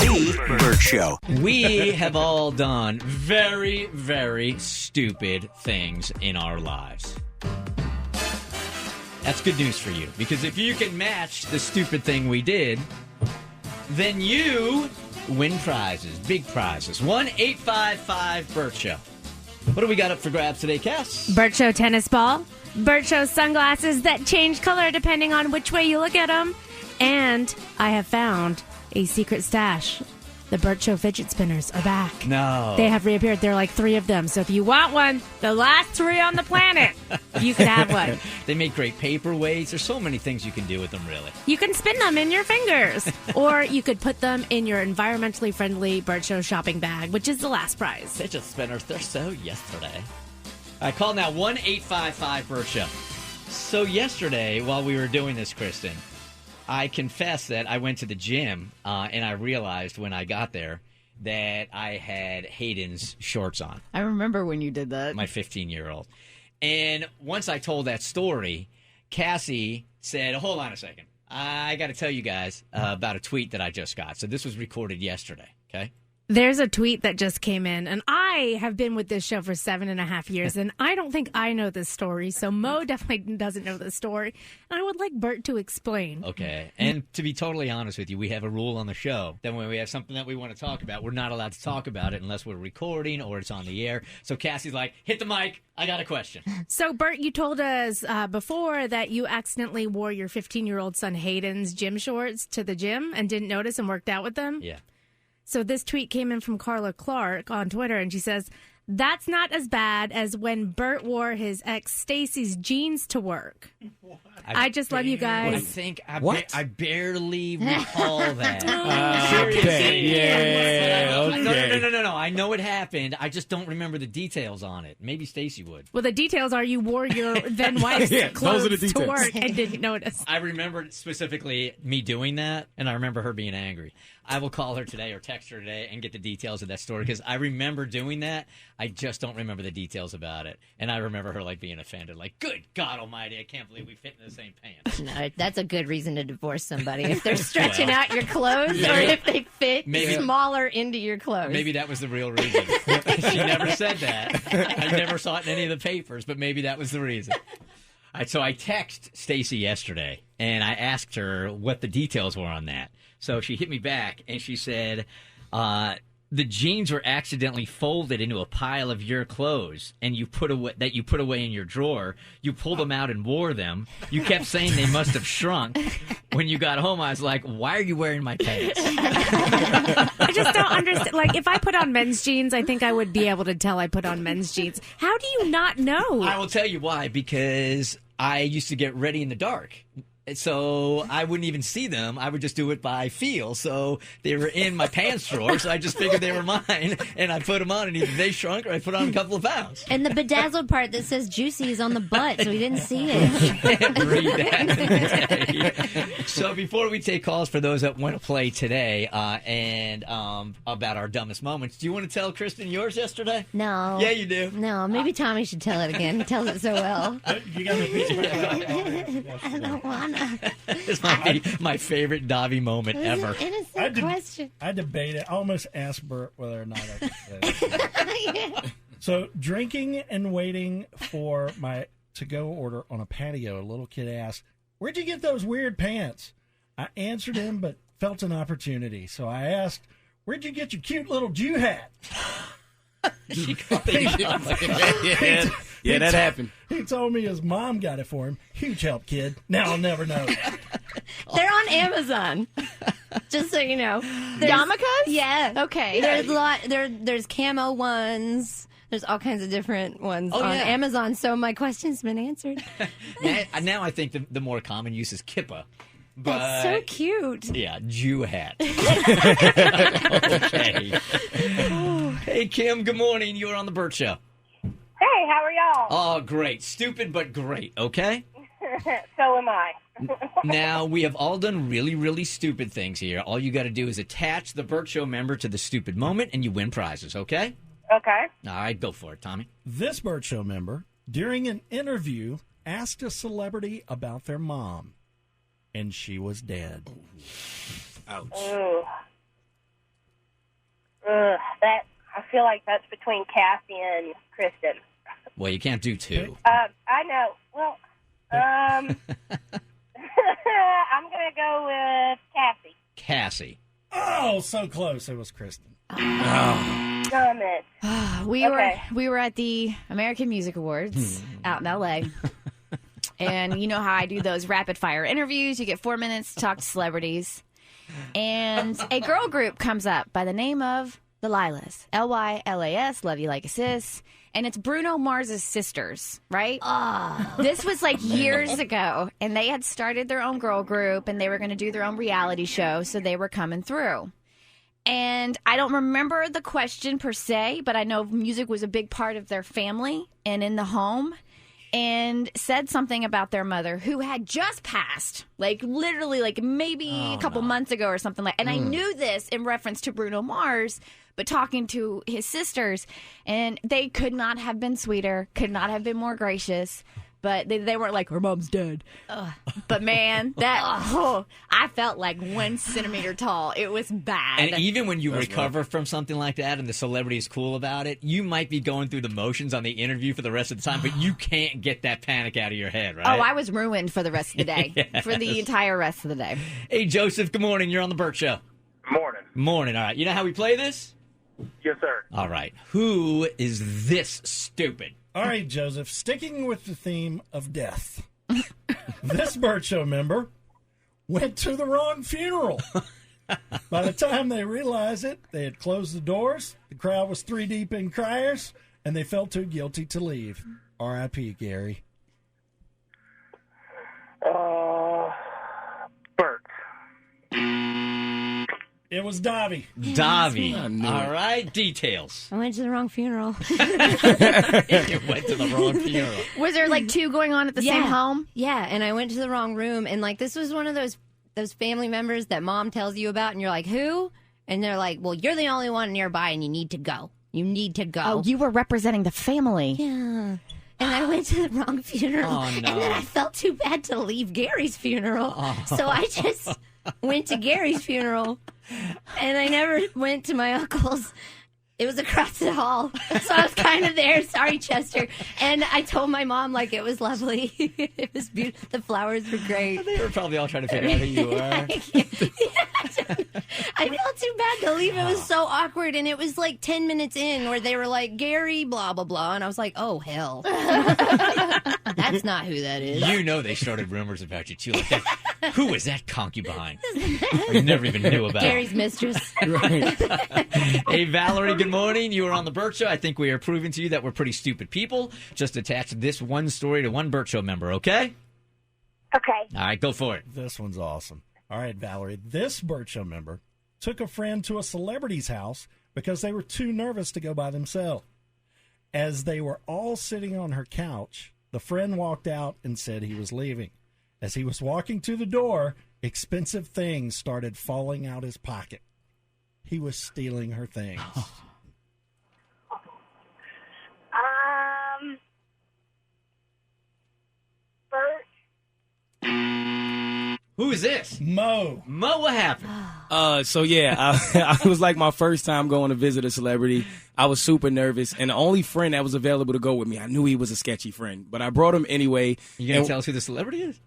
The Bert Show. We have all done very, very stupid things in our lives. That's good news for you, because if you can match the stupid thing we did, then you win prizes, big prizes. 1-855-BERT Show. What do we got up for grabs today, Cass? Bert Show tennis ball. Bert Show sunglasses that change color depending on which way you look at them. And I have found a secret stash. The Bert Show fidget spinners are back. No. They have reappeared. There are like 3 of them. So if you want one, the last 3 on the planet, you can have one. They make great paperweights. There's so many things you can do with them, really. You can spin them in your fingers. Or you could put them in your environmentally friendly Bert Show shopping bag, which is the last prize. Fidget spinners, they're so yesterday. All right, call now 1-855-BERT Show. So yesterday, while we were doing this, Kristen, I confess that I went to the gym, and I realized when I got there that I had Hayden's shorts on. I remember when you did that. My 15-year-old. And once I told that story, Cassie said, hold on a second. I got to tell you guys about a tweet that I just got. So this was recorded yesterday, okay? There's a tweet that just came in, and I have been with this show for 7.5 years, and I don't think I know this story, so Mo definitely doesn't know this story, and I would like Bert to explain. Okay, and to be totally honest with you, we have a rule on the show that when we have something that we want to talk about, we're not allowed to talk about it unless we're recording or it's on the air. So Cassie's like, hit the mic, I got a question. So, Bert, you told us before that you accidentally wore your 15-year-old son Hayden's gym shorts to the gym and didn't notice and worked out with them? Yeah. So this tweet came in from Carla Clark on Twitter, and she says, that's not as bad as when Bert wore his ex Stacy's jeans to work. I just love you guys. I think I barely recall that. Seriously. Yeah, okay. No. I know it happened. I just don't remember the details on it. Maybe Stacy would. Well, the details are you wore your then wife's clothes to work and didn't notice. I remember specifically me doing that, and I remember her being angry. I will call her today or text her today and get the details of that story, because I remember doing that. I just don't remember the details about it. And I remember her like being offended, like, good God almighty, I can't believe we fit in the same pants. No, that's a good reason to divorce somebody. If they're stretching out your clothes or if they fit smaller into your clothes. Maybe that was the real reason. She never said that. I never saw it in any of the papers, but maybe that was the reason. So I texted Stacy yesterday, and I asked her what the details were on that. So she hit me back, and she said, the jeans were accidentally folded into a pile of your clothes, and you put away in your drawer. You pulled them out and wore them. You kept saying they must have shrunk. When you got home, I was like, why are you wearing my pants? I just don't understand. Like, if I put on men's jeans, I think I would be able to tell I put on men's jeans. How do you not know? I will tell you why, because I used to get ready in the dark. So I wouldn't even see them. I would just do it by feel. So they were in my pants drawer, so I just figured they were mine, and I put them on, and either they shrunk or I put on a couple of pounds. And the bedazzled part that says juicy is on the butt, so we didn't see it. Can't read that. So before we take calls for those that want to play today and about our dumbest moments, do you want to tell Kristen yours yesterday? No. Yeah, you do. No, maybe Tommy should tell it again. He tells it so well. You got me. I don't want to. This might be my favorite Davi moment ever. An innocent question. I debated. I almost asked Bert whether or not I could say it. So, drinking and waiting for my to-go order on a patio, a little kid asked, "Where'd you get those weird pants?" I answered him, but felt an opportunity. So I asked, "Where'd you get your cute little Jew hat?" Yeah, that happened. He told me his mom got it for him. Huge help, kid. Now I'll never know. They're on Amazon. Just so you know. Yarmulkes? Yeah. Okay. There's a lot. There's camo ones. There's all kinds of different ones on Amazon. So my question's been answered. Now I think the more common use is kippa. But, that's so cute. Yeah, Jew hat. Okay. Hey, Kim, good morning. You're on the Bert Show. Hey, how are y'all? Oh, great. Stupid, but great, okay? So am I. Now, we have all done really, really stupid things here. All you got to do is attach the Bert Show member to the stupid moment, and you win prizes, okay? Okay. All right, go for it, Tommy. This Bert Show member, during an interview, asked a celebrity about their mom, and she was dead. Ouch. Ooh. I feel like that's between Cassie and Kristen. Well, you can't do two. I know. Well, I'm going to go with Cassie. Cassie. Oh, so close. It was Kristen. Damn it. We were at the American Music Awards out in LA. And you know how I do those rapid fire interviews. You get 4 minutes to talk to celebrities. And a girl group comes up by the name of the Lilas. Lylas, Love You Like a Sis. And it's Bruno Mars's sisters, right? Oh. This was like years ago. And they had started their own girl group. And they were going to do their own reality show. So they were coming through. And I don't remember the question per se. But I know music was a big part of their family and in the home. And said something about their mother who had just passed, like literally like maybe a couple months ago or something like. And I knew this in reference to Bruno Mars, but talking to his sisters, and they could not have been sweeter, could not have been more gracious. But they weren't like, her mom's dead. But man, I felt like 1 centimeter tall. It was bad. And even when you recover from something like that and the celebrity is cool about it, you might be going through the motions on the interview for the rest of the time, but you can't get that panic out of your head, right? Oh, I was ruined for the rest of the day, for the entire rest of the day. Hey, Joseph, good morning. You're on the Bert Show. Morning. Morning. All right. You know how we play this? Yes, sir. All right. Who is this stupid? All right, Joseph, sticking with the theme of death. This Bert Show member went to the wrong funeral. By the time they realized it, they had closed the doors, the crowd was 3 deep in criers, and they felt too guilty to leave. R.I.P., Gary. Bert. It was Davi. Davi. All right. Details. I went to the wrong funeral. You went to the wrong funeral. Was there like 2 going on at the same home? Yeah, and I went to the wrong room, and like this was one of those family members that mom tells you about, and you're like, who? And they're like, well, you're the only one nearby, and you need to go. You need to go. Oh, you were representing the family. Yeah. And I went to the wrong funeral. Oh, no. And then I felt too bad to leave Gary's funeral. So I just went to Gary's funeral. And I never went to my uncle's. It was across the hall. So I was kind of there. Sorry, Chester. And I told my mom, like, it was lovely. It was beautiful. The flowers were great. They were probably all trying to figure out who you were. I felt too bad to leave. It was so awkward. And it was like 10 minutes in where they were like, Gary, blah, blah, blah. And I was like, oh, hell. That's not who that is. You know they started rumors about you, too. Like that. Who was that concubine? You never even knew about Gary's mistress. Right. Hey, Valerie, good morning. You were on the Bert Show. I think we are proving to you that we're pretty stupid people. Just attach this one story to one Bert Show member, okay? Okay. All right, go for it. This one's awesome. All right, Valerie, this Bert Show member took a friend to a celebrity's house because they were too nervous to go by themselves. As they were all sitting on her couch, the friend walked out and said he was leaving. As he was walking to the door, expensive things started falling out his pocket. He was stealing her things. Bert. Who is this? Mo. Mo, what happened? I was like my first time going to visit a celebrity. I was super nervous, and the only friend that was available to go with me, I knew he was a sketchy friend, but I brought him anyway. You gonna tell us who the celebrity is?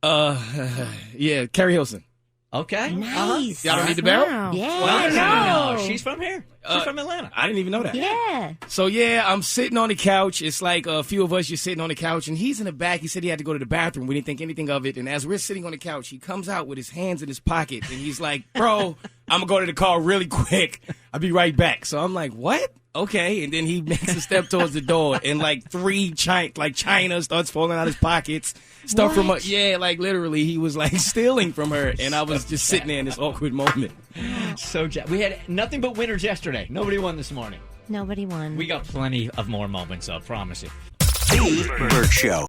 Yeah, Carrie Hilson. Okay. Nice. Y'all don't need the barrel? Yeah. Well, no. She's from here. She's from Atlanta. I didn't even know that. Yeah. So, I'm sitting on the couch. It's like a few of us just sitting on the couch, and he's in the back. He said he had to go to the bathroom. We didn't think anything of it. And as we're sitting on the couch, he comes out with his hands in his pocket, and he's like, bro, I'm going to go to the car really quick. I'll be right back. So I'm like, what? Okay. And then he makes a step towards the door, and like 3 china starts falling out his pockets. Stuff from like literally he was like stealing from her, and I was just sitting there in this awkward moment. So we had nothing but winners yesterday. Nobody won this morning. Nobody won. We got plenty of more moments, I promise you. The Bert Show.